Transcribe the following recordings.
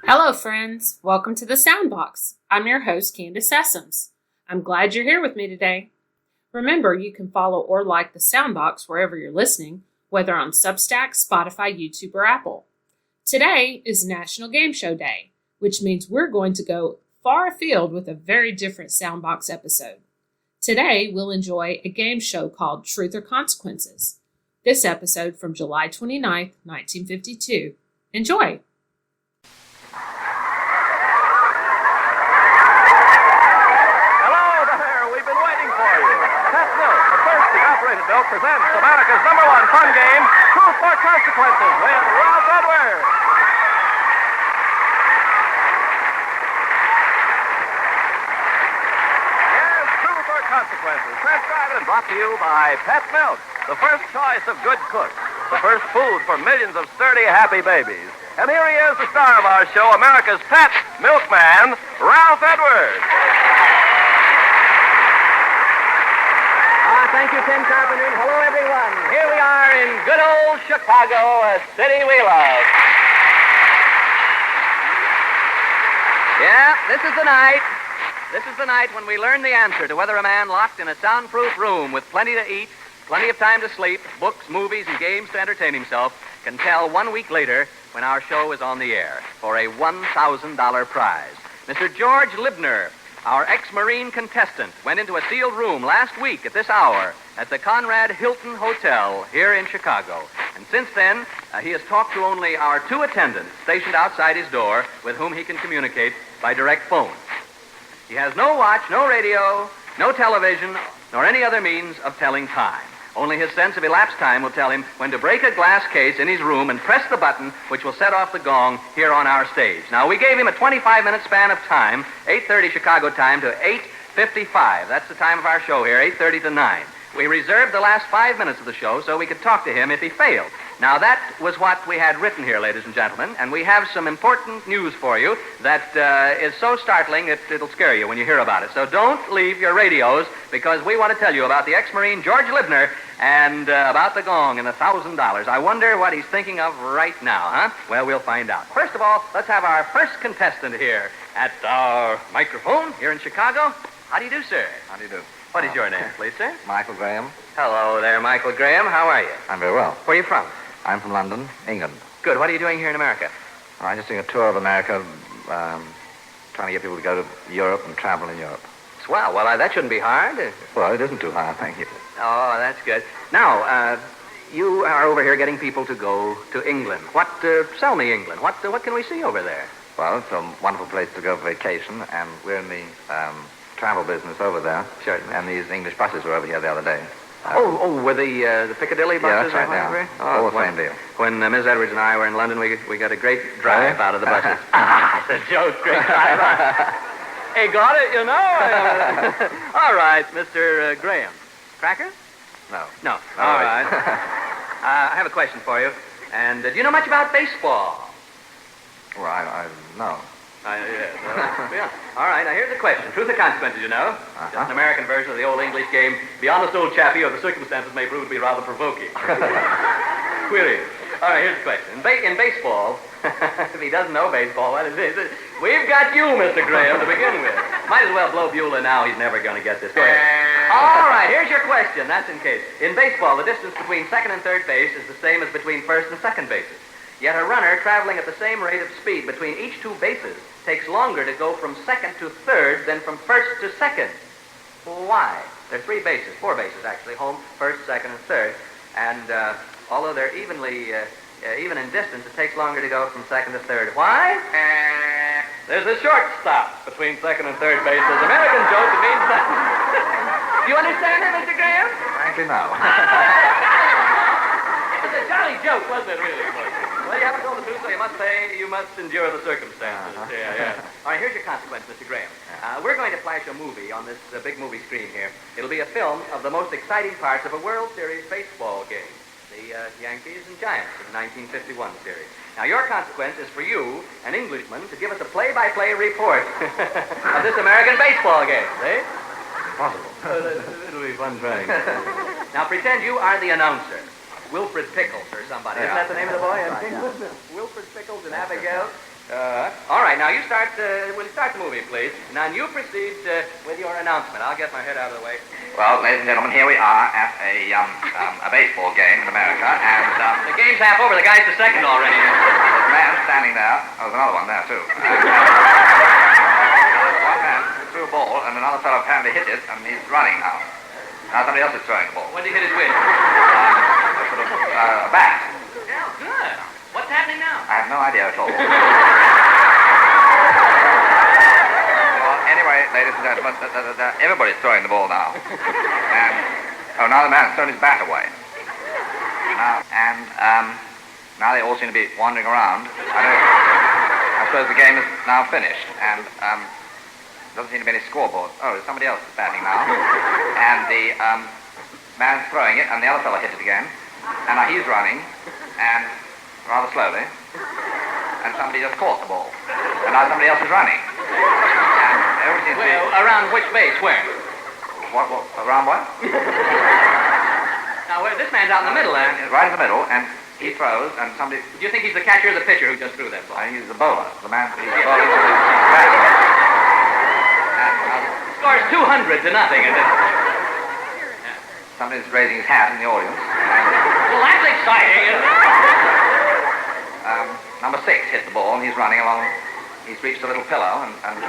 Hello, friends. Welcome to the Soundbox. I'm your host, Candace Sessoms. I'm glad you're here with me today. Remember, you can follow or like the Soundbox wherever you're listening, whether on Substack, Spotify, YouTube, or Apple. Today is National Game Show Day, which means we're going to go far afield with a very different Soundbox episode. Today, we'll enjoy a game show called Truth or Consequences. This episode from July 29th, 1952. Enjoy! Milk presents America's #1 fun game, Truth or Consequences, with Ralph Edwards. Yes, Truth or Consequences, transcribed and brought to you by Pet Milk, the first choice of good cooks, the first food for millions of sturdy, happy babies. And here he is, the star of our show, America's pet milkman, Ralph Edwards. Thank you, Tim Carpenter. Hello, everyone. Here we are in good old Chicago, a city we love. Yeah, this is the night. This is the night when we learn the answer to whether a man locked in a soundproof room with plenty to eat, plenty of time to sleep, books, movies, and games to entertain himself can tell 1 week later when our show is on the air for a $1,000 prize. Mr. George Libner, our ex-Marine contestant, went into a sealed room last week at this hour at the Conrad Hilton Hotel here in Chicago. And since then, he has talked to only our 2 attendants stationed outside his door with whom he can communicate by direct phone. He has no watch, no radio, no television, nor any other means of telling time. Only his sense of elapsed time will tell him when to break a glass case in his room and press the button which will set off the gong here on our stage. Now, we gave him a 25-minute span of time, 8:30 Chicago time to 8:55. That's the time of our show here, 8:30 to 9. We reserved the last 5 minutes of the show so we could talk to him if he failed. Now, that was what we had written here, ladies and gentlemen, and we have some important news for you that is so startling it'll scare you when you hear about it. So don't leave your radios, because we want to tell you about the ex-Marine George Libner and about the gong and $1,000. I wonder what he's thinking of right now, huh? Well, we'll find out. First of all, let's have our first contestant here at our microphone here in Chicago. How do you do, sir? How do you do? What is your name, please, sir? Michael Graham. Hello there, Michael Graham. How are you? I'm very well. Where are you from? I'm from London, England. Good. What are you doing here in America? I'm just doing a tour of America, trying to get people to go to Europe and travel in Europe. Swell. Well, that shouldn't be hard. Well, it isn't too hard, thank you. Oh, that's good. Now, you are over here getting people to go to England. Sell me England. What can we see over there? Well, it's a wonderful place to go for vacation, and we're in the travel business over there. Certainly. And these English buses were over here the other day. Were the Piccadilly buses? Yeah, that's right, yeah. All the same deal. When Ms. Edwards and I were in London, we got a great drive out of the buses. It's a joke, great drive. Hey, got it, you know? All right, Mr. Graham. Cracker? No. No. All right. I have a question for you. And do you know much about baseball? Well, I no. Yeah. All right, now here's the question. Truth or consequences, you know? Just an American version of the old English game. Be honest, old chappie, or the circumstances may prove to be rather provoking. Query. All right, here's the question. In baseball, if he doesn't know baseball, what is this? We've got you, Mr. Graham, to begin with. Might as well blow Beulah now. He's never going to get this. Go ahead. All right, here's your question. That's in case. In baseball, the distance between second and third base is the same as between first and second bases. Yet a runner traveling at the same rate of speed between each 2 bases takes longer to go from second to third than from first to second. Why? There are 4 bases actually, home, first, second, and third. And although they're even in distance, it takes longer to go from second to third. Why? There's a shortstop between second and third bases. American joke, it means that. Do you understand it, Mr. Graham? Frankly, no. It was a jolly joke, wasn't it, really? Well, you have to tell the truth, so you must endure the circumstances. Yeah. All right, here's your consequence, Mr. Graham. We're going to flash a movie on this big movie screen here. It'll be a film of the most exciting parts of a World Series baseball game, the Yankees and Giants of the 1951 series. Now, your consequence is for you, an Englishman, to give us a play-by-play report of this American baseball game, see? Impossible. It'll be fun trying. Now, pretend you are the announcer. Wilfred Pickles or somebody. Isn't that the name of the boy? Wilfred Pickles and Abigail All right, now you start, we'll start the movie, please. Now you proceed with your announcement. I'll get my head out of the way. Well, ladies and gentlemen, here we are at a baseball game in America, and The game's half over. The guy's the second already. there's a man standing there. Oh, there's another one there, too. One man threw a ball, and another fellow apparently hit it, and he's running now. Now somebody else is throwing the ball. When did he hit his win? A bat. Yeah, good. What's happening now? I have no idea at all. Well, anyway, ladies and gentlemen, everybody's throwing the ball now. And, now the man's thrown his bat away. Now they all seem to be wandering around. I suppose the game is now finished, and doesn't seem to be any scoreboard. Oh, there's somebody else batting now. And the man's throwing it, and the other fellow hit it again. And now he's running, and rather slowly, and somebody just caught the ball. And now somebody else is running. And everything seems to be... Around which base? Where? What, around what? Now, this man's out in the middle, Right in the middle, and he throws, and somebody... Do you think he's the catcher or the pitcher who just threw that ball? He's the bowler. The man, he's bowling to the batsman. And Scores 200 to nothing, isn't it? somebody's raising his hat in the audience. Well, that's exciting, isn't it? Number 6 hit the ball, and he's running along. He's reached a little pillow, and Happens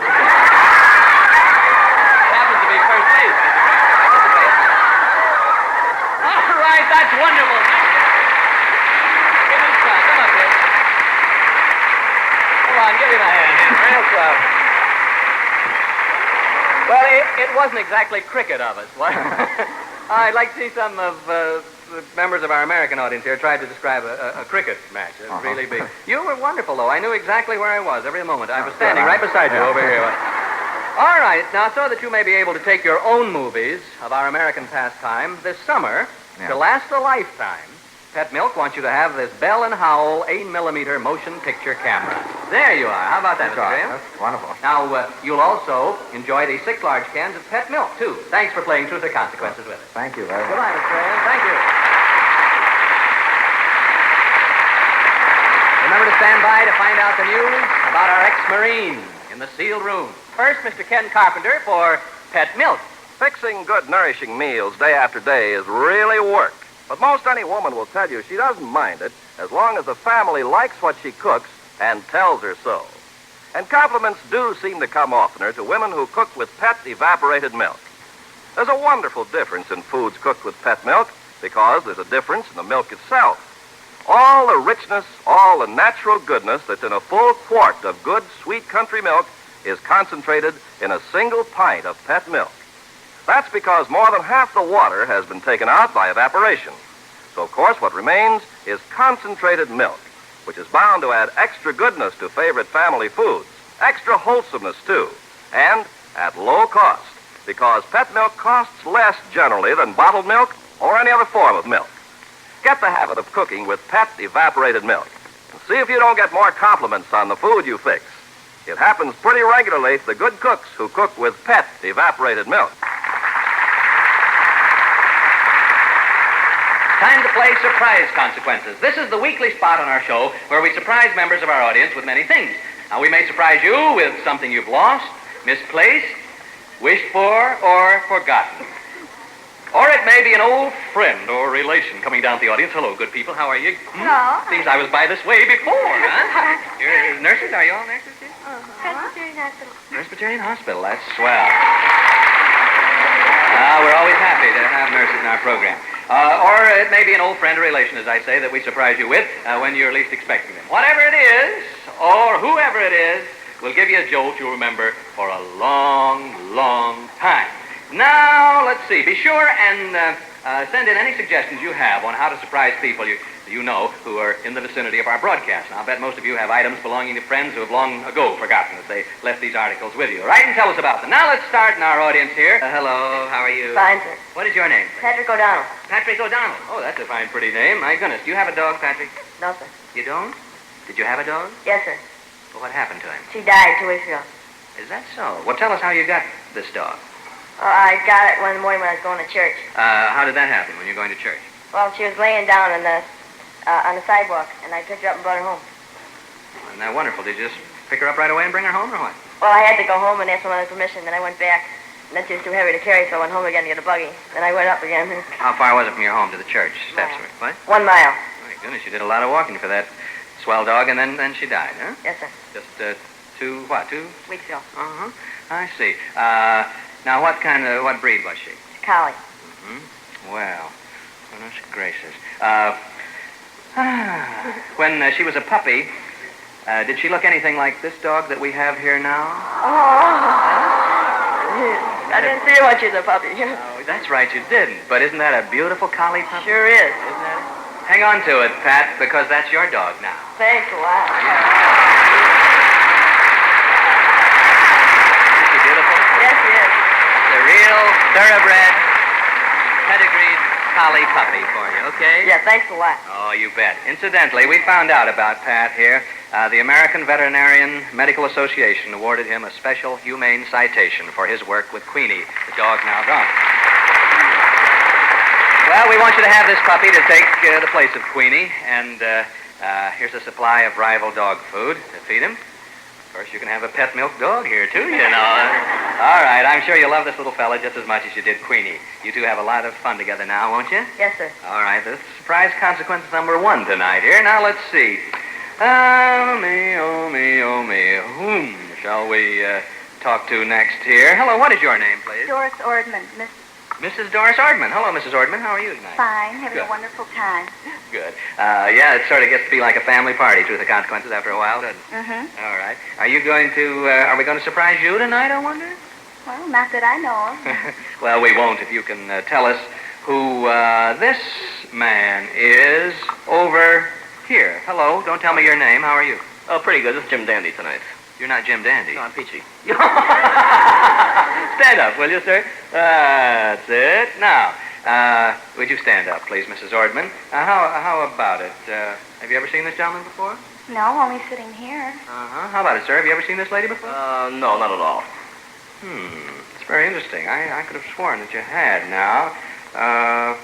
to be first base. All right, that's wonderful. Give him a shot. Come up here. Come on, give him a hand. Real slow. Well, it wasn't exactly cricket of us, was it? I'd like to see some of the members of our American audience here try to describe a cricket match. It'd really be. You were wonderful, though. I knew exactly where I was every moment. I was standing right beside you over here. All right, now, so that you may be able to take your own movies of our American pastime this summer to last a lifetime, Pet Milk wants you to have this Bell & Howell 8mm motion picture camera. There you are. How about that, Mr. Graham? That's wonderful. Now, you'll also enjoy these 6 large cans of Pet Milk, too. Thanks for playing Truth or Consequences with us. Thank you very much. Goodbye, Mr. Graham. Thank you. Remember to stand by to find out the news about our ex-Marine in the sealed room. First, Mr. Ken Carpenter for Pet Milk. Fixing good, nourishing meals day after day is really work. But most any woman will tell you she doesn't mind it as long as the family likes what she cooks and tells her so. And compliments do seem to come oftener to women who cook with Pet evaporated milk. There's a wonderful difference in foods cooked with Pet milk because there's a difference in the milk itself. All the richness, all the natural goodness that's in a full quart of good, sweet country milk is concentrated in a single pint of Pet milk. That's because more than half the water has been taken out by evaporation. So, of course, what remains is concentrated milk, which is bound to add extra goodness to favorite family foods, extra wholesomeness, too, and at low cost, because Pet milk costs less generally than bottled milk or any other form of milk. Get the habit of cooking with Pet evaporated milk, and see if you don't get more compliments on the food you fix. It happens pretty regularly to the good cooks who cook with Pet evaporated milk. Time to play Surprise Consequences. This is the weekly spot on our show where we surprise members of our audience with many things. Now, we may surprise you with something you've lost, misplaced, wished for, or forgotten. Or it may be an old friend or relation coming down to the audience. Hello, good people. How are you? Hello. Seems I was by this way before, huh? You're nurses? Are you all nurses here? Presbyterian Hospital. Presbyterian Hospital. That's swell. We're always happy to have nurses in our program. Or it may be an old friend or relation, as I say, that we surprise you with when you're least expecting them. Whatever it is, or whoever it is, will give you a jolt you'll remember for a long, long time. Now, let's see. Be sure and send in any suggestions you have on how to surprise people you know who are in the vicinity of our broadcast. Now, I'll bet most of you have items belonging to friends who have long ago forgotten that they left these articles with you. Write and tell us about them. Now, let's start in our audience here. Hello, how are you? Fine, sir. What is your name? Patrick O'Donnell. Patrick O'Donnell. Oh, that's a fine, pretty name. My goodness. Do you have a dog, Patrick? No, sir. You don't? Did you have a dog? Yes, sir. Well, what happened to him? She died 2 weeks ago. Is that so? Well, tell us how you got this dog. I got it one morning when I was going to church. How did that happen when you're going to church? Well, she was laying down on the sidewalk, and I picked her up and brought her home. Well, Isn't that wonderful? Did you just pick her up right away and bring her home, or what? Well, I had to go home and ask my mother permission. Then I went back. And that's just too heavy to carry, so I went home again to get a buggy. Then I went up again. How far was it from your home to the church steps? What? 1 mile. Oh, my goodness, you did a lot of walking for that swell dog, and then she died, huh? Yes, sir. Just 2 weeks ago. Uh-huh. I see. Now, what breed was she? Collie. Mm-hmm. Well, goodness gracious. When she was a puppy, did she look anything like this dog that we have here now? Oh. I didn't see her when she was a puppy. Oh, that's right, you didn't. But isn't that a beautiful collie puppy? Sure is. Isn't that it? Hang on to it, Pat, because that's your dog now. Thanks a lot. Isn't she beautiful? Yes, she is. The real thoroughbred, pedigreed collie puppy for you, okay? Yeah, thanks a lot. Oh, you bet. Incidentally, we found out about Pat here. The American Veterinarian Medical Association awarded him a special humane citation for his work with Queenie, the dog now gone. Well, we want you to have this puppy to take the place of Queenie, and here's a supply of rival dog food to feed him. Of course, you can have a pet milk dog here, too, you know. All right, I'm sure you'll love this little fella just as much as you did Queenie. You two have a lot of fun together now, won't you? Yes, sir. All right, this is surprise consequence number 1 tonight here. Now, let's see. Oh, me, oh, me, oh, me. Whom shall we talk to next here? Hello, what is your name, please? Doris Ordman, Miss. Mrs. Doris Ordman. Hello, Mrs. Ordman. How are you tonight? Fine, having Good. a wonderful time. Good. Yeah, it sort of gets to be like a family party, truth of consequences, after a while, doesn't it? Mm-hmm. All right. Are we going to surprise you tonight, I wonder? Well, not that I know of. Well, we won't if you can tell us who this man is over here. Hello, don't tell me your name. How are you? Oh, pretty good. This is Jim Dandy tonight. You're not Jim Dandy. No, I'm Peachy. Stand up, will you, sir? That's it. Now, would you stand up, please, Mrs. Ordman? How about it? Have you ever seen this gentleman before? No, only sitting here. Uh-huh. How about it, sir? Have you ever seen this lady before? No, not at all. It's very interesting. I could have sworn that you had now.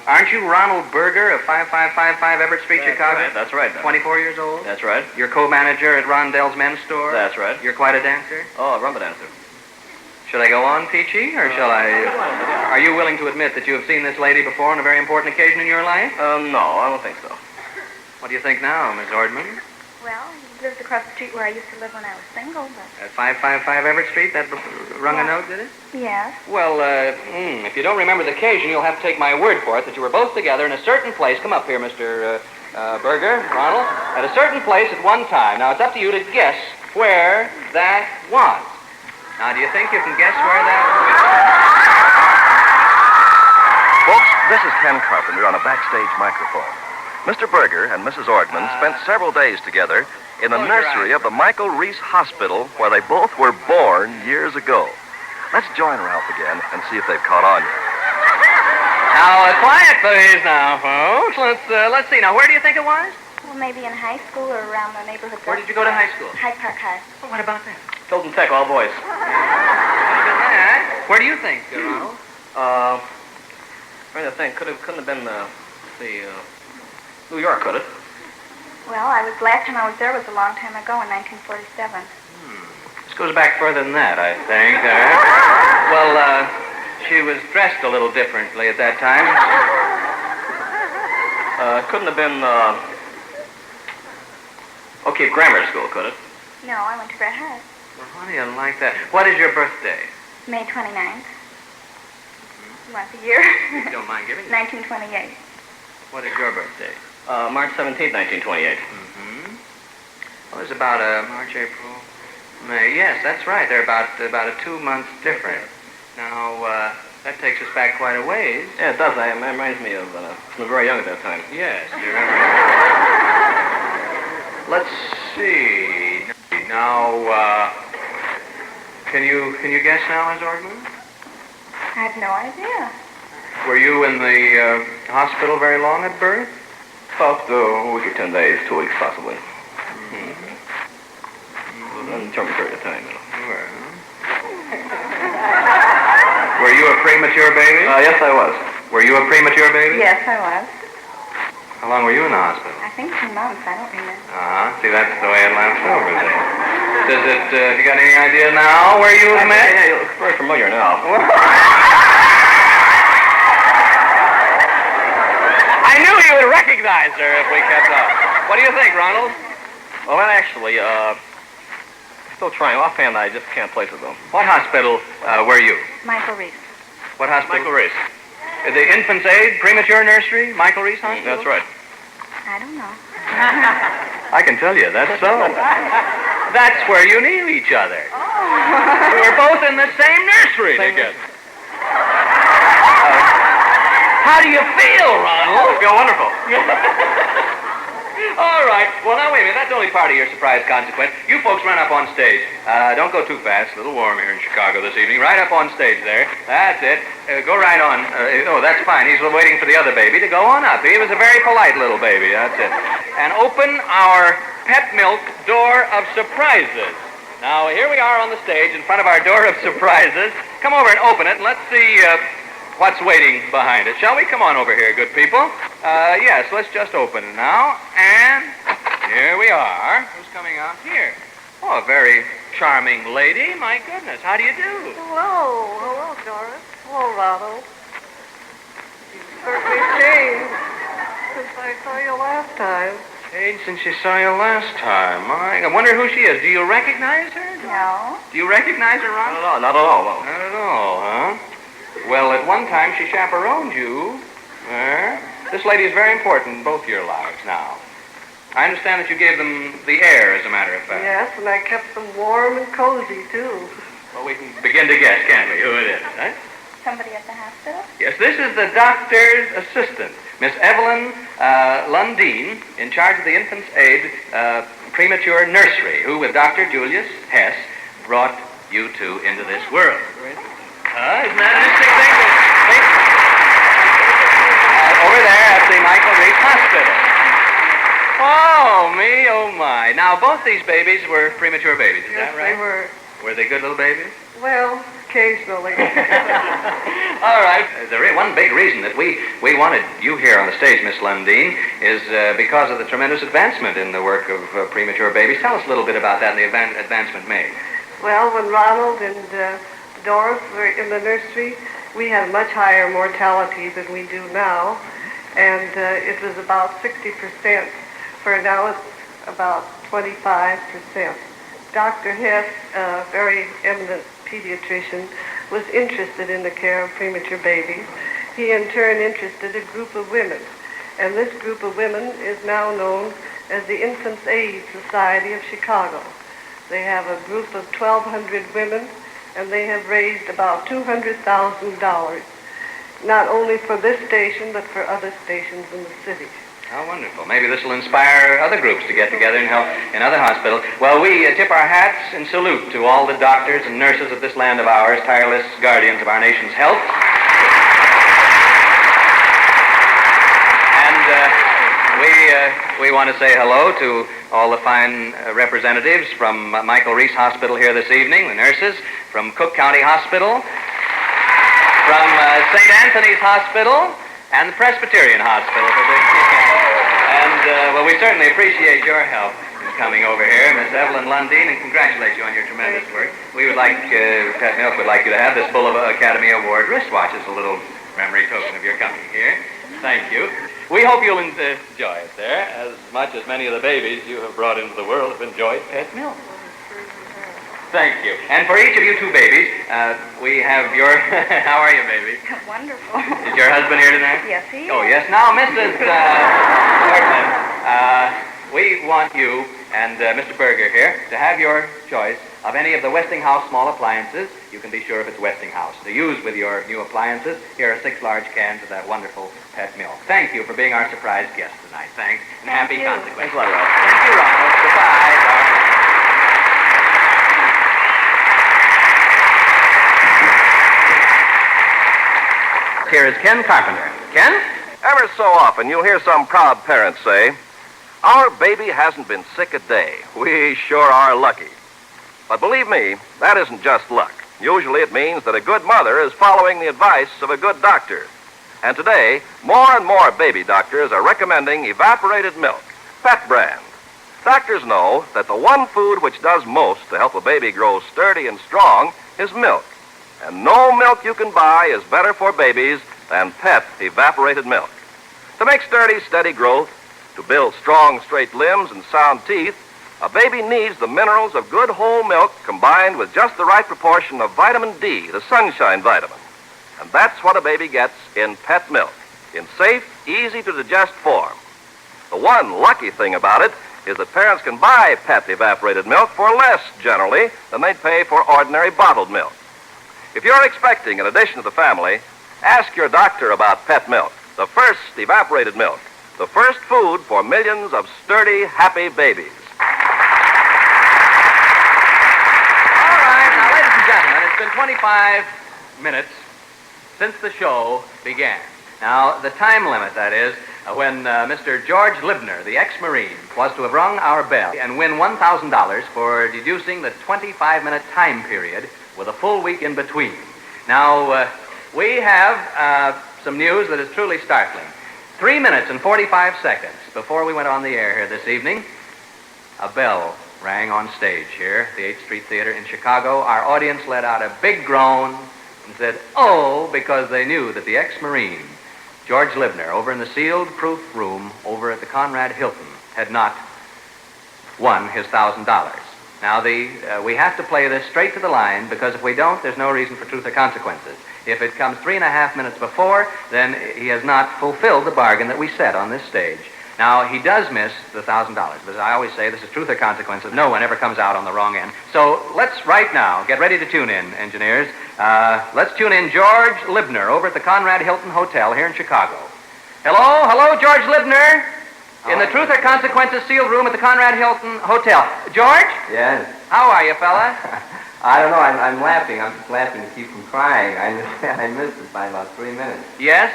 Aren't you Ronald Berger of 5555 Everett Street, Chicago? That's right. 24 years old? That's right. You're co-manager at Rondell's Men's Store? That's right. You're quite a dancer? Oh, rumba dancer. Should I go on, Peachy, or shall I... Are you willing to admit that you have seen this lady before on a very important occasion in your life? No, I don't think so. What do you think now, Miss Ordman? Well, he lives across the street where I used to live when I was single, but... At 555 Everett Street? That rung a note, did it? Yes. Well, if you don't remember the occasion, you'll have to take my word for it that you were both together in a certain place. Come up here, Mr. Berger, Ronald. At a certain place at one time. Now, it's up to you to guess where that was. Now, do you think you can guess where that was? Folks, this is Ken Carpenter on a backstage microphone. Mr. Berger and Mrs. Ordman spent several days together in the Close your nursery eyes. of the Michael Reese Hospital where they both were born years ago. Let's join Ralph again and see if they've caught on yet. Now, quiet, please, now, folks. Let's see. Now, where do you think it was? Well, maybe in high school or around the neighborhood. Where did you go to high school? Hyde Park High. Well, what about that? Tilton Tech, all boys. Where do you think, Ronald? Trying to think. Couldn't have been, New York, could it? Well, last time I was there was a long time ago in 1947. This goes back further than that, I think. Well, she was dressed a little differently at that time. Couldn't have been, O'Keefe Grammar School, could it? No, I went to Bret Harte. Well, how do you like that? What is your birthday? May 29th. You want the year? If you don't mind giving it. 1928. What is your birthday? March 17th, 1928. Well, it's about March, April, May. Yes, that's right. They're about a 2 months different. Now, that takes us back quite a ways. Yeah, it does. It reminds me of, I was very young at that time. Yes, you remember. Let's see. Now, can you guess now, Miss Ordman? I have no idea. Were you in the hospital very long at birth? About a week or 10 days, 2 weeks possibly. Undetermined period of time, you know. Were you a premature baby? Yes, I was. Were you a premature baby? Yes, I was. How long were you in the hospital? I think 2 months. I don't remember. See, that's the way it lasts over there. Does it, have you got any idea now where you met? Yeah, you look very familiar now. I knew you would recognize her if we kept up. What do you think, Ronald? Well, actually, still trying. Offhand, I just can't place it, though. What hospital were you? Michael Reese. What hospital? Michael Reese. The Infant's Aid Premature Nursery, Michael Reese Hospital? That's right. I don't know. I can tell you, that's so. That's where you knew each other. You were both in the same nursery together. How do you feel, Ronald? I feel wonderful. All right. Well, now, wait a minute. That's only part of your surprise consequence. You folks run up on stage. Don't go too fast. A little warm here in Chicago this evening. Right up on stage there. That's it. Go right on. That's fine. He's waiting for the other baby to go on up. He was a very polite little baby. That's it. And open our pet milk door of surprises. Now, here we are on the stage in front of our door of surprises. Come over and open it, and let's see what's waiting behind it. Shall we? Come on over here, good people. Yes, let's just open it now. And here we are. Who's coming out here? Oh, a very charming lady. My goodness, how do you do? Hello. Hello, Doris. Hello, Ronald. You've certainly changed since I saw you last time. Changed since you saw you last time. I wonder who she is. Do you recognize her? No. Do you recognize her, Ron? Not at all, no. Not at all, huh? Well, at one time she chaperoned you. This lady is very important in both your lives now. I understand that you gave them the air, as a matter of fact. Yes, and I kept them warm and cozy, too. Well, we can begin to guess, can't we, who it is, right? Somebody at the hospital? Yes, this is the doctor's assistant, Miss Evelyn Lundeen, in charge of the Infant's Aid Premature Nursery, who, with Dr. Julius Hess, brought you two into this world. Isn't that an interesting thing? Over there at the Michael Reese Hospital. Oh, me, oh, my. Now, both these babies were premature babies, is that right? Yes, they were. Were they good little babies? Well, occasionally. All right. One big reason that we wanted you here on the stage, Miss Lundeen, is because of the tremendous advancement in the work of premature babies. Tell us a little bit about that and the advancement made. Well, when Ronald and Doris were in the nursery, we had much higher mortality than we do now, and it was about 60%. For now, it's about 25%. Dr. Hess, a very eminent pediatrician, was interested in the care of premature babies. He, in turn, interested a group of women, and this group of women is now known as the Infant's Aid Society of Chicago. They have a group of 1,200 women, and they have raised about $200,000, not only for this station, but for other stations in the city. How wonderful. Maybe this will inspire other groups to get together and help in other hospitals. Well, we tip our hats in salute to all the doctors and nurses of this land of ours, tireless guardians of our nation's health. And we want to say hello to all the fine representatives from Michael Reese Hospital here this evening, the nurses, from Cook County Hospital, from St. Anthony's Hospital, and the Presbyterian Hospital. And, well, we certainly appreciate your help in coming over here, Miss Evelyn Lundeen, and congratulate you on your tremendous work. We would like, Pet Milk would like you to have this Bulova Academy Award wristwatch as a little memory token of your coming here. Thank you. We hope you'll enjoy it there as much as many of the babies you have brought into the world have enjoyed Pet Milk. Thank you. And for each of you two babies, we have your... How are you, baby? Wonderful. Is your husband here tonight? Yes, he is. Oh, yes. Now, Mrs. Bergman, we want you and Mr. Berger here to have your choice of any of the Westinghouse small appliances. You can be sure if it's Westinghouse. To use with your new appliances, here are 6 large cans of that wonderful Pet Milk. Thank you for being our surprise guest tonight. Thanks, and happy consequences. Thanks a lot, Ralph. Thank you, Ronald. Goodbye. Here is Ken Carpenter. Ken? Ever so often, you'll hear some proud parents say, "Our baby hasn't been sick a day. We sure are lucky." But believe me, that isn't just luck. Usually it means that a good mother is following the advice of a good doctor. And today, more and more baby doctors are recommending evaporated milk, Pet brand. Doctors know that the one food which does most to help a baby grow sturdy and strong is milk. And no milk you can buy is better for babies than Pet evaporated milk. To make sturdy, steady growth, to build strong, straight limbs and sound teeth, a baby needs the minerals of good whole milk combined with just the right proportion of vitamin D, the sunshine vitamin. And that's what a baby gets in Pet milk, in safe, easy-to-digest form. The one lucky thing about it is that parents can buy Pet evaporated milk for less, generally, than they'd pay for ordinary bottled milk. If you're expecting an addition to the family, ask your doctor about Pet milk, the first evaporated milk, the first food for millions of sturdy, happy babies. All right, now, ladies and gentlemen, it's been 25 minutes since the show began. Now, the time limit, that is, when Mr. George Libner, the ex-Marine, was to have rung our bell and win $1,000 for deducing the 25-minute time period with a full week in between. Now, we have some news that is truly startling. 3 minutes and 45 seconds before we went on the air here this evening, a bell rang on stage here at the 8th Street Theater in Chicago. Our audience let out a big groan and said, "Oh," because they knew that the ex-Marine, George Libner, over in the sealed-proof room over at the Conrad Hilton, had not won his $1,000. Now, we have to play this straight to the line, because if we don't, there's no reason for truth or consequences. If it comes 3.5 minutes before, then he has not fulfilled the bargain that we set on this stage. Now, he does miss the $1,000, but as I always say, this is truth or consequences. No one ever comes out on the wrong end. So let's right now get ready to tune in, engineers. Let's tune in George Libner over at the Conrad Hilton Hotel here in Chicago. Hello, George Libner, in the truth or consequences sealed room at the Conrad Hilton Hotel. George? Yes. How are you, fella? I don't know. I'm laughing. I'm just laughing to keep from crying. I missed it by about 3 minutes. Yes,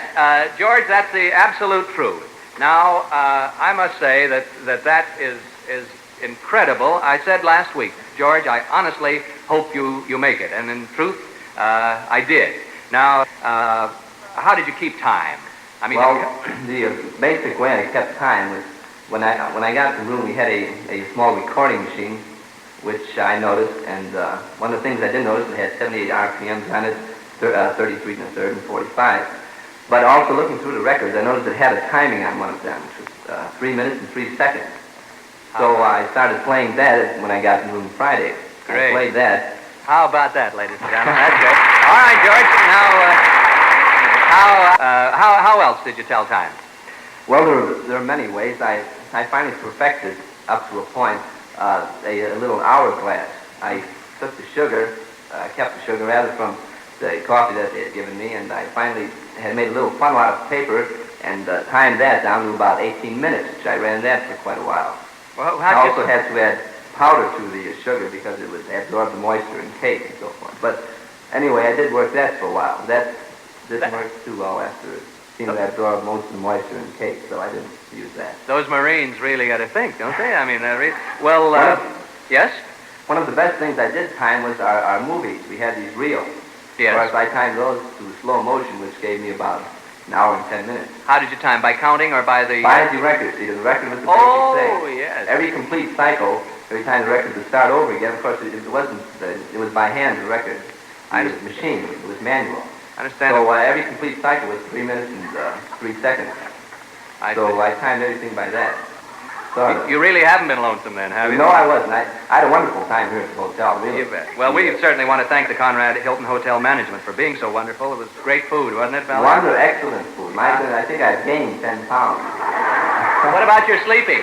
George, that's the absolute truth. Now, I must say that is incredible. I said last week, George, I honestly hope you make it. And in truth, I did. Now, how did you keep time? I mean, the basic way I kept time was when I got to the room, we had a small recording machine, which I noticed, and one of the things I did notice, it had 78 RPMs on it, 33 and a third, and 45. But also looking through the records, I noticed it had a timing on one of them, which was 3 minutes and 3 seconds. So I started playing that when I got to the room Friday. Great. I played that. How about that, ladies and gentlemen? That's good. All right, George. Now, how else did you tell time? Well, there are many ways. I finally perfected, up to a point, a little hourglass. I took the sugar, kept the sugar rather from the coffee that they had given me, and I finally had made a little funnel out of paper and timed that down to about 18 minutes, which I ran that for quite a while. Well, I also had to add powder to the sugar because it would absorb the moisture in cake and so forth. But anyway, I did work that for a while. That didn't work too well after it seemed to absorb most of the moisture in cake, so I didn't use that. Those Marines really got to think, don't they? I mean, yes? One of the best things I did time was our movies. We had these reels. Yes. Of course, I timed those to slow motion, which gave me about an hour and 10 minutes. How did you time? By counting or by the... By the record. See, the record was the basic thing. Oh, yes. Every complete cycle, every time the record would start over again, of course, it was by hand, the record. The machine. It was manual. I understand. So every complete cycle was 3 minutes and 3 seconds. I timed everything by that. You really haven't been lonesome then, have you? No, I wasn't. I had a wonderful time here at the hotel, really. You bet. Well, we certainly want to thank the Conrad Hilton Hotel management for being so wonderful. It was great food, wasn't it, fella? Wonderful, excellent food. My goodness, I think I've gained 10 pounds. What about your sleeping?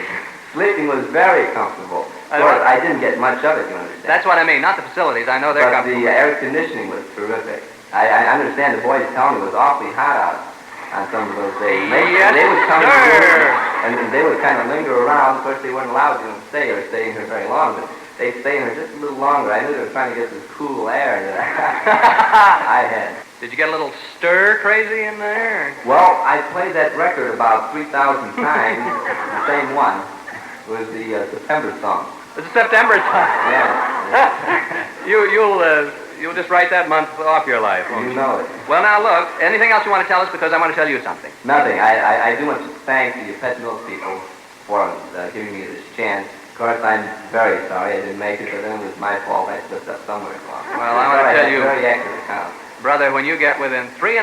Sleeping was very comfortable. Of course, I didn't get much of it, you understand. That's what I mean, not the facilities. I know they're comfortable. But the air conditioning was terrific. I understand the boys telling me it was awfully hot out on some of those days. They would come and they would kind of linger around. Of course, they weren't allowed to stay in here very long, but they'd stay in here just a little longer. I knew they were trying to get this cool air that I had. Did you get a little stir crazy in there? Well, I played that record about 3,000 times, the same one. It was the September song. It's a September song. Yeah. You'll just write that month off your life, won't you? You know it. Well, now, look, anything else you want to tell us? Because I want to tell you something. Nothing. I do want to thank the Pet Milk people for giving me this chance. Of course, I'm very sorry I didn't make it, but then it was my fault. I slipped up somewhere along. Well, I want to tell you, very accurate account. brother, when you get within 3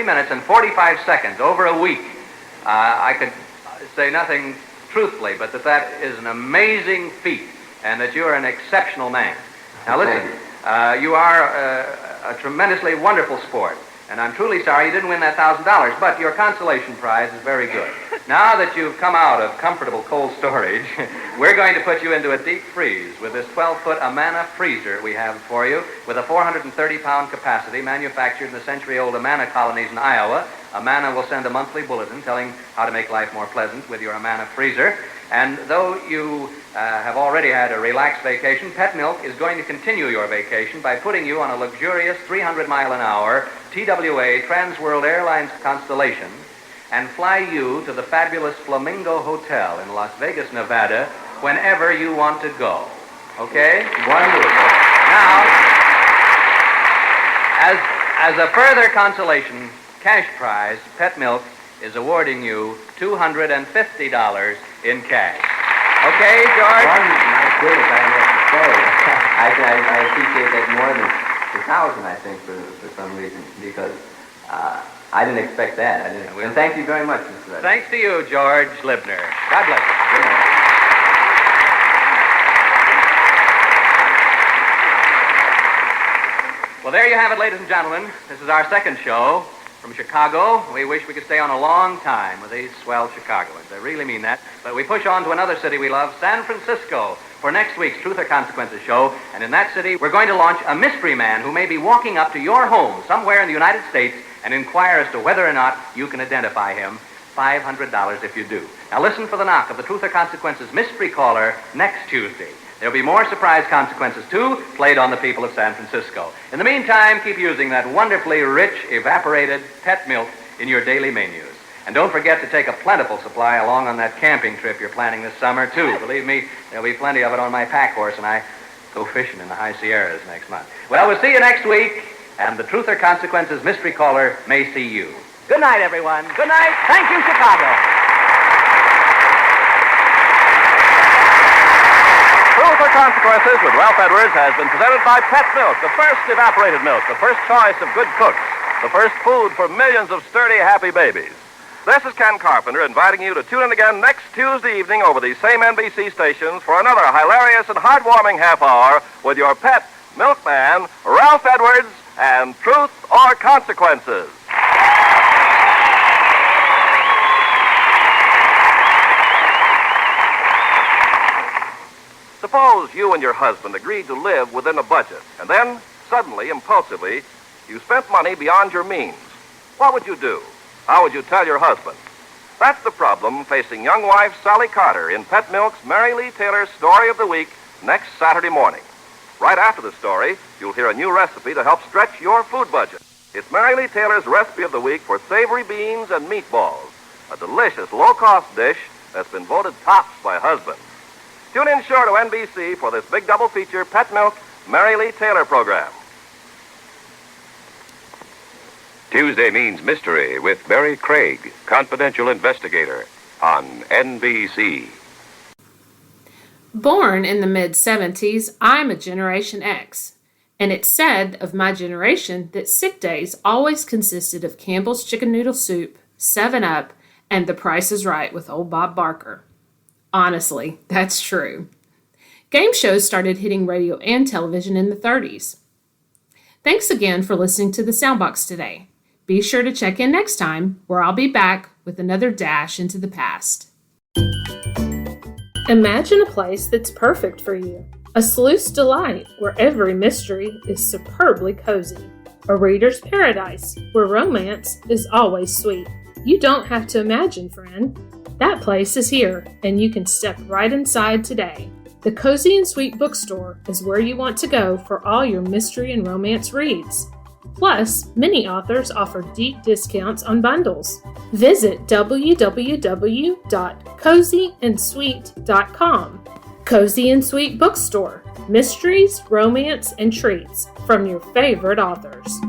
minutes and 45 seconds over a week, I could say nothing truthfully, but that is an amazing feat, and that you are an exceptional man. Now listen, you are a tremendously wonderful sport, and I'm truly sorry you didn't win that $1,000, but your consolation prize is very good. Now that you've come out of comfortable cold storage, we're going to put you into a deep freeze with this 12-foot Amana freezer we have for you, with a 430-pound capacity, manufactured in the century-old Amana colonies in Iowa. Amana will send a monthly bulletin telling how to make life more pleasant with your Amana freezer. And though you have already had a relaxed vacation, Pet Milk is going to continue your vacation by putting you on a luxurious 300-mile-an-hour TWA Transworld Airlines Constellation and fly you to the fabulous Flamingo Hotel in Las Vegas, Nevada, whenever you want to go. Okay? Wonderful. Now, as a further consolation cash prize, Pet Milk is awarding you $250 in cash. Okay, George? My goodness, I have to say. I appreciate that more than the 1,000, I think, for some reason, because I didn't expect that. And thank you very much, Mr. Reddick. Thanks to you, George Libner. God bless you. Good night. Well, there you have it, ladies and gentlemen. This is our second show from Chicago. We wish we could stay on a long time with these swell Chicagoans. I really mean that. But we push on to another city we love, San Francisco, for next week's Truth or Consequences show. And in that city, we're going to launch a mystery man who may be walking up to your home somewhere in the United States and inquire as to whether or not you can identify him. $500 if you do. Now listen for the knock of the Truth or Consequences mystery caller next Tuesday. There'll be more surprise consequences, too, played on the people of San Francisco. In the meantime, keep using that wonderfully rich, evaporated Pet Milk in your daily menus. And don't forget to take a plentiful supply along on that camping trip you're planning this summer, too. Believe me, there'll be plenty of it on my pack horse, and I go fishing in the high Sierras next month. Well, we'll see you next week, and the Truth or Consequences mystery caller may see you. Good night, everyone. Good night. Thank you, Chicago. Truth or Consequences with Ralph Edwards has been presented by Pet Milk, the first evaporated milk, the first choice of good cooks, the first food for millions of sturdy, happy babies. This is Ken Carpenter inviting you to tune in again next Tuesday evening over these same NBC stations for another hilarious and heartwarming half hour with your pet milkman, Ralph Edwards, and Truth or Consequences. Suppose you and your husband agreed to live within a budget, and then, suddenly, impulsively, you spent money beyond your means. What would you do? How would you tell your husband? That's the problem facing young wife Sally Carter in Pet Milk's Mary Lee Taylor's Story of the Week next Saturday morning. Right after the story, you'll hear a new recipe to help stretch your food budget. It's Mary Lee Taylor's Recipe of the Week for savory beans and meatballs, a delicious low-cost dish that's been voted tops by husbands. Tune in sure to NBC for this big double feature Pet Milk Mary Lee Taylor program. Tuesday Means Mystery with Mary Craig, confidential investigator, on NBC. Born in the mid-70s, I'm a Generation X. And it's said of my generation that sick days always consisted of Campbell's Chicken Noodle Soup, 7-Up, and The Price is Right with old Bob Barker. Honestly, that's true. Game shows started hitting radio and television in the 30s. Thanks again for listening to the Soundbox today. Be sure to check in next time, where I'll be back with another dash into the past. Imagine a place that's perfect for you. A sleuth's delight, where every mystery is superbly cozy. A reader's paradise, where romance is always sweet. You don't have to imagine, friend. That place is here, and you can step right inside today. The Cozy and Sweet Bookstore is where you want to go for all your mystery and romance reads. Plus, many authors offer deep discounts on bundles. Visit www.cozyandsweet.com. Cozy and Sweet Bookstore. Mysteries, romance, and treats from your favorite authors.